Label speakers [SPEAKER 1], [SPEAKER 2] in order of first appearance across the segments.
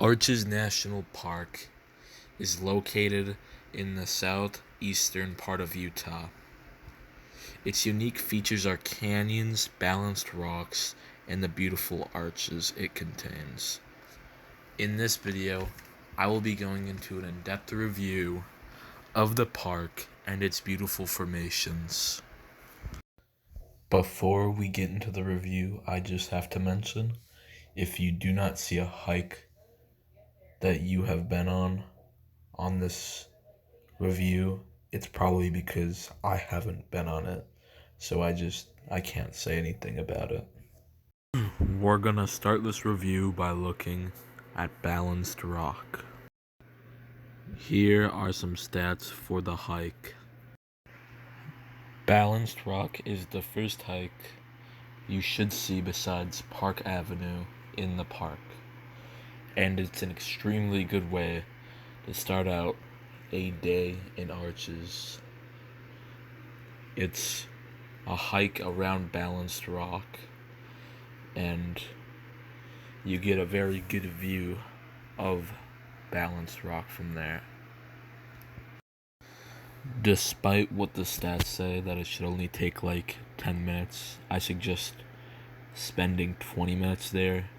[SPEAKER 1] Arches National Park is located in the southeastern part of Utah. Its unique features are canyons, balanced rocks, and the beautiful arches it contains. In this video, I will be going into an in-depth review of the park and its beautiful formations. Before we get into the review, I just have to mention, if you do not see a hike that you have been on this review, it's probably because I haven't been on it, so I can't say anything about it. We're gonna start this review by looking at balanced rock. Here are some stats for the hike. Balanced rock is the first hike you should see besides Park Avenue in the park, and it's an extremely good way to start out a day in Arches. It's a hike around balanced rock, and you get a very good view of balanced rock from there. Despite what the stats say that it should only take like 10 minutes, I suggest spending 20 minutes there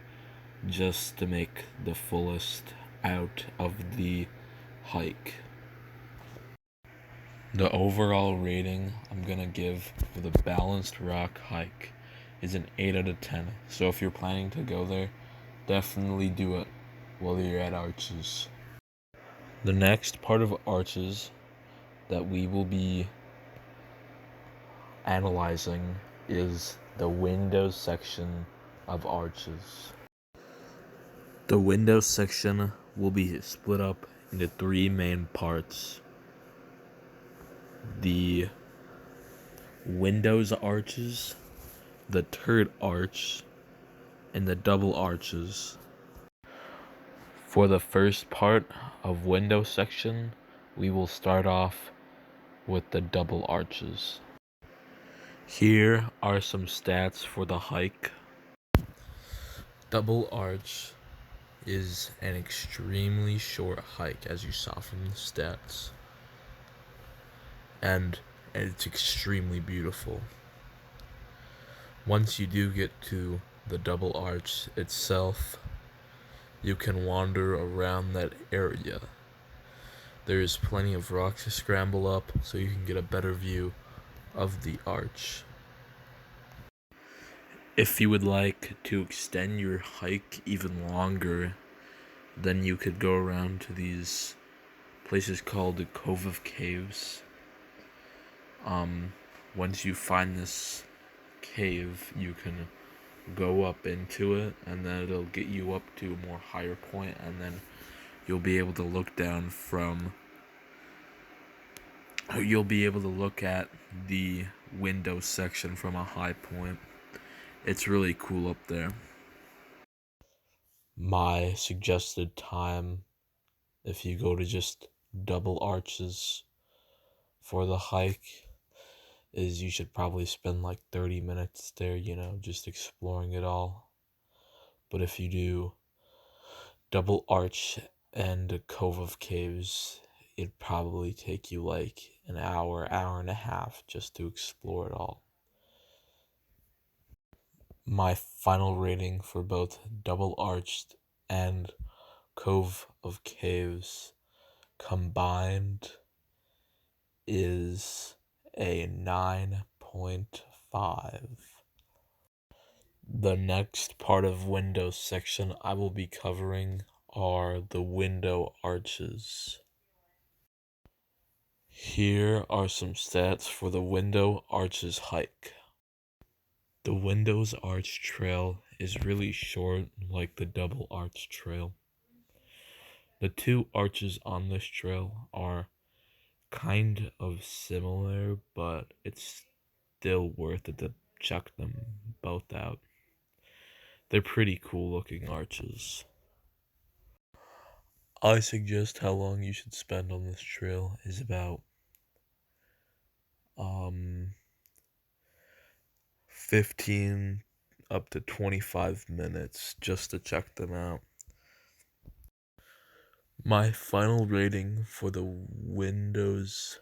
[SPEAKER 1] just to make the fullest out of the hike. The overall rating I'm gonna give for the balanced rock hike is an 8 out of 10. So if you're planning to go there, definitely do it while you're at Arches. The next part of Arches that we will be analyzing is the windows section of Arches. The windows section will be split up into three main parts: the windows arches, the turret arch, and the double arches. For the first part of window section, we will start off with the double arches. Here are some stats for the hike. Double arch is an extremely short hike, as you saw from the stats, and it's extremely beautiful. Once you do get to the double arch itself, you can wander around that area. There is plenty of rocks to scramble up so you can get a better view of the arch. If you would like to extend your hike even longer, then you could go around to these places called the Cove of Caves. Once you find this cave, you can go up into it, and then it'll get you up to a more higher point, and then you'll be able to look down you'll be able to look at the window section from a high point. It's really cool up there. My suggested time, if you go to just double arches for the hike, is you should probably spend like 30 minutes there, just exploring it all. But if you do double arch and Cove of Caves, it'd probably take you like an hour and a half just to explore it all. My final rating for both double arched and Cove of Caves combined is a 9.5. The next part of window section I will be covering are the window arches. Here are some stats for the window arches hike. The windows arch trail is really short, like the double arch trail. The two arches on this trail are kind of similar, but it's still worth it to check them both out. They're pretty cool looking arches. I suggest how long you should spend on this trail is about 15 up to 25 minutes just to check them out. My final rating for the Windows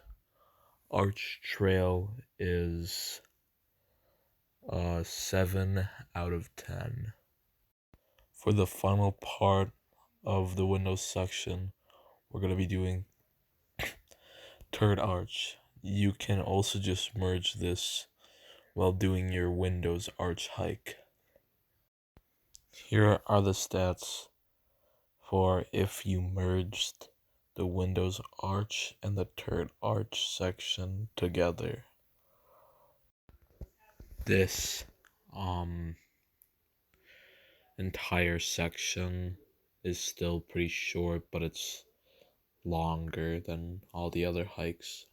[SPEAKER 1] Arch Trail is 7 out of 10. For the final part of the Windows section, we're going to be doing Turd Arch. You can also just merge this while doing your Windows Arch hike. Here are the stats for if you merged the Windows Arch and the Turd Arch section together. This entire section is still pretty short, but it's longer than all the other hikes.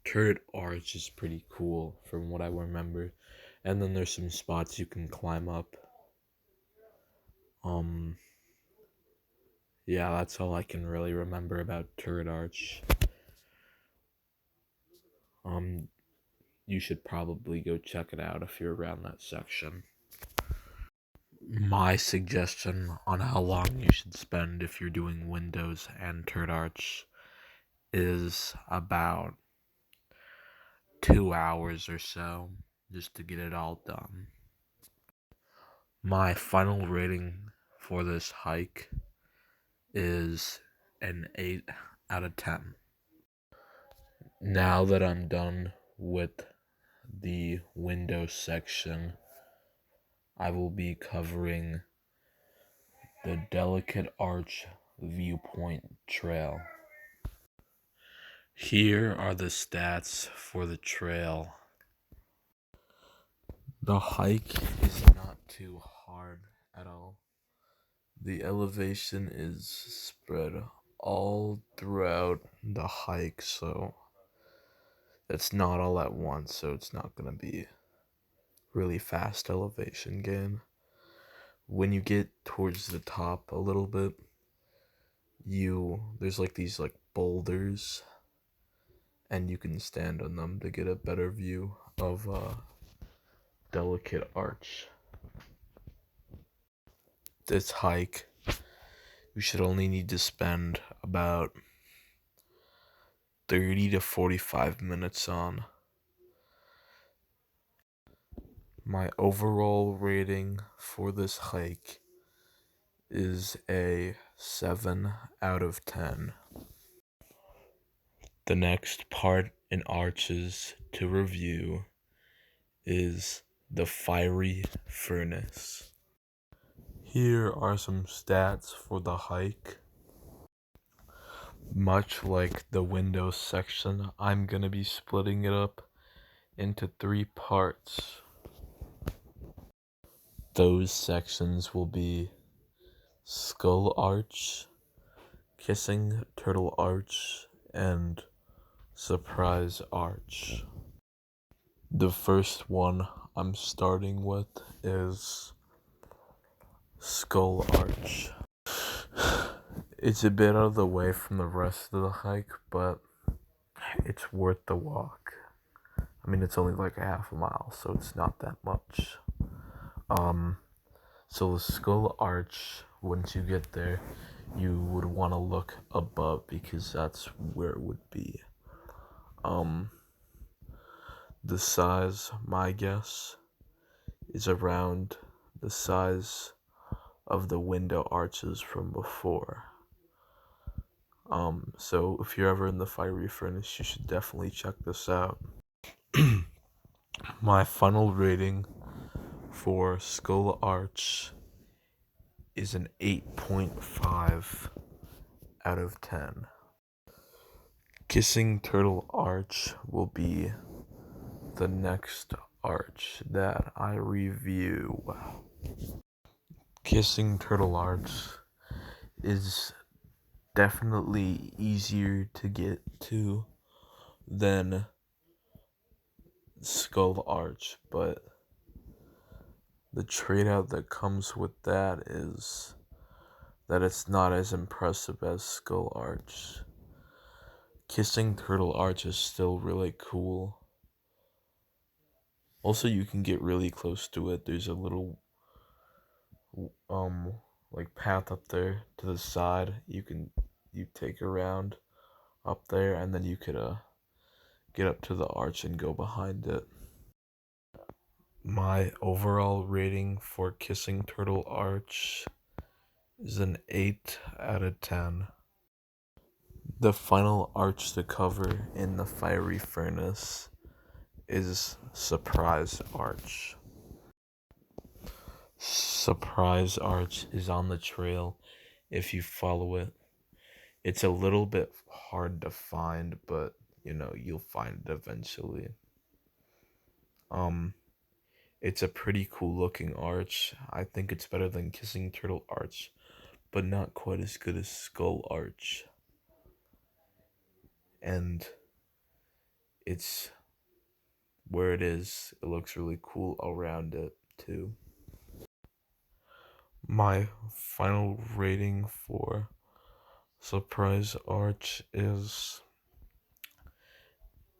[SPEAKER 1] Turret Arch is pretty cool from what I remember, and then there's some spots you can climb up. Yeah, that's all I can really remember about Turret Arch. You should probably go check it out if you're around that section. My suggestion on how long you should spend if you're doing Windows and Turret Arch is about 2 hours or so, just to get it all done. My final rating for this hike is an 8 out of 10. Now that I'm done with the Windows section, I will be covering the Delicate Arch Viewpoint Trail. Here are the stats for the trail. The hike is not too hard at all. The elevation is spread all throughout the hike, so it's not all at once, so it's not going to be really fast elevation gain. When you get towards the top a little bit, there's like these like boulders, and you can stand on them to get a better view of Delicate Arch. This hike, you should only need to spend about 30 to 45 minutes on. My overall rating for this hike is a 7 out of 10. The next part in arches to review is the fiery furnace. Here are some stats for the hike. Much like the Windows section, I'm going to be splitting it up into 3 parts. Those sections will be Skull Arch, Kissing Turtle Arch, and Surprise Arch. The first one I'm starting with is Skull Arch. It's a bit out of the way from the rest of the hike, but it's worth the walk. I mean, it's only like a half a mile, so it's not that much. So the Skull Arch, once you get there, you would want to look above because that's where it would be. The size, my guess, is around the size of the window arches from before. So if you're ever in the fiery furnace, you should definitely check this out. My final rating for Skull Arch is an 8.5 out of 10. Kissing Turtle Arch will be the next arch that I review. Kissing Turtle Arch is definitely easier to get to than Skull Arch, but the trade-out that comes with that is that it's not as impressive as Skull Arch. Kissing Turtle Arch is still really cool. Also, you can get really close to it. There's a little like path up there to the side. You take a round up there, and then you could get up to the arch and go behind it. My overall rating for Kissing Turtle Arch is an 8 out of 10. The final arch to cover in the fiery furnace is Surprise Arch. Surprise Arch is on the trail if you follow it. It's a little bit hard to find, but you'll find it eventually. It's a pretty cool looking arch. I think it's better than Kissing Turtle Arch, but not quite as good as Skull Arch. And it's where it is. It looks really cool around it too. My final rating for Surprise Arch is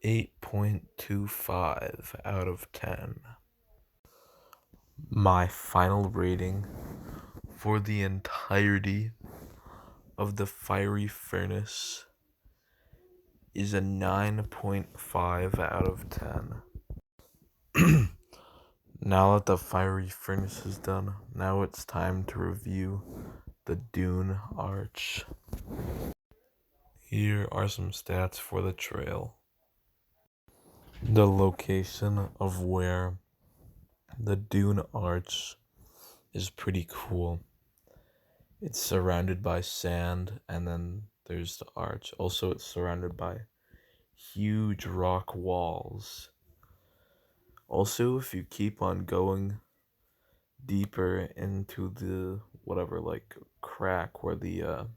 [SPEAKER 1] 8.25 out of 10. My final rating for the entirety of the fiery furnace is a 9.5 out of 10. Now that the fiery furnace is done, now it's time to review the Dune Arch. Here are some stats for the trail. The location of where the Dune Arch is pretty cool. It's surrounded by sand, and then there's the arch. Also, it's surrounded by huge rock walls. Also, if you keep on going deeper into the whatever crack where the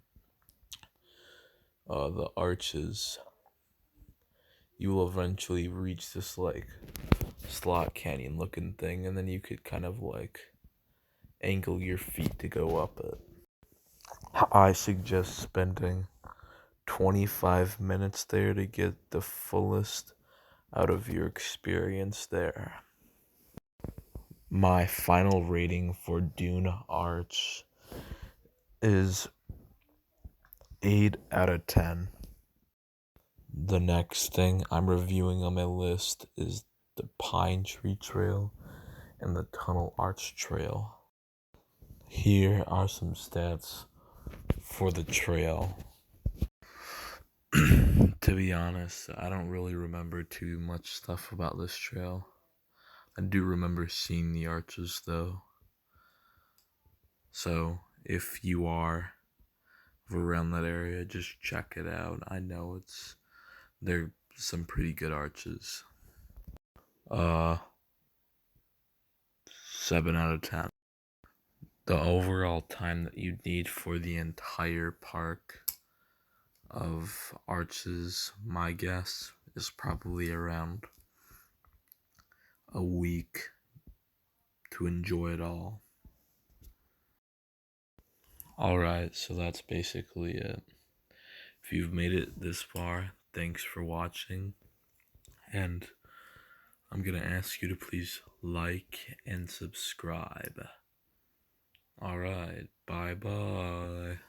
[SPEAKER 1] arch is, you will eventually reach this slot canyon looking thing, and then you could kind of angle your feet to go up it. I suggest spending 25 minutes there to get the fullest out of your experience there. My final rating for Dune Arch is 8 out of 10. The next thing I'm reviewing on my list is the Pine Tree Trail and the Tunnel Arch Trail. Here are some stats for the trail. To be honest, I don't really remember too much stuff about this trail. I do remember seeing the arches though. So if you are around that area, just check it out. I know they're some pretty good arches. 7 out of 10. The overall time that you'd need for the entire park of arches, my guess, is probably around a week to enjoy it all. Alright, so that's basically it. If you've made it this far, thanks for watching, and I'm gonna ask you to please like and subscribe. Alright, bye bye.